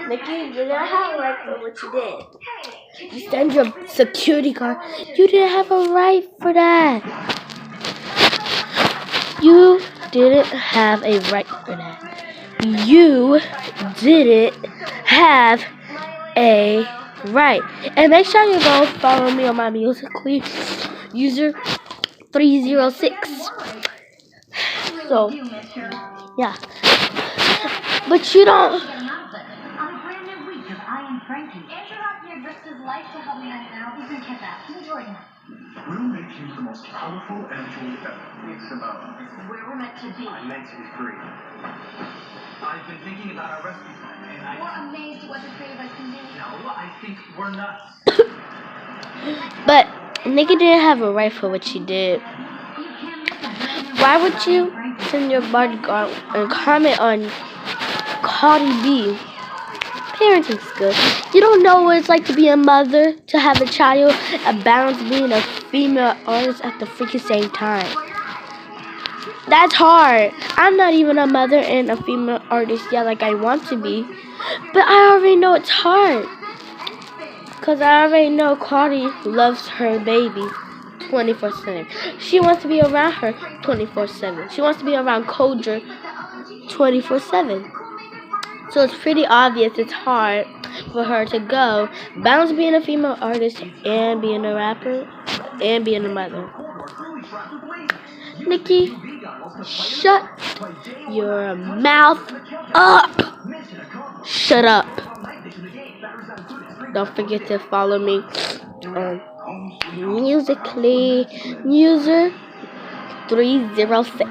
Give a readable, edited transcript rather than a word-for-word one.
Nikki, you didn't have a right for what you did. You stand your security guard. You didn't have a right for that. You didn't have a right for that. You didn't have a right. And make sure you go follow me on my Musically user 306. So, yeah. But you don't. We'll make you the most powerful angel ever. It's about. This is where we're meant to be. I'm meant to be free. I've been thinking about our rescue plan, and we're amazed at what the three of us can do. No, I think we're nuts. But Nikki didn't have a right for what she did. Why would you send your bodyguard and comment on Cardi B? Parenting's good. You don't know what it's like to be a mother, to have a child, and balance being a female artist at the freaking same time. That's hard. I'm not even a mother and a female artist yet like I want to be. But I already know it's hard. Because I already know Cardi loves her baby 24/7. She wants to be around her 24/7. She wants to be around Kodra 24/7. So it's pretty obvious it's hard for her to go balance being a female artist and being a rapper and being a mother. Nikki, shut your mouth up. Shut up. Don't forget to follow me on Musically user 306.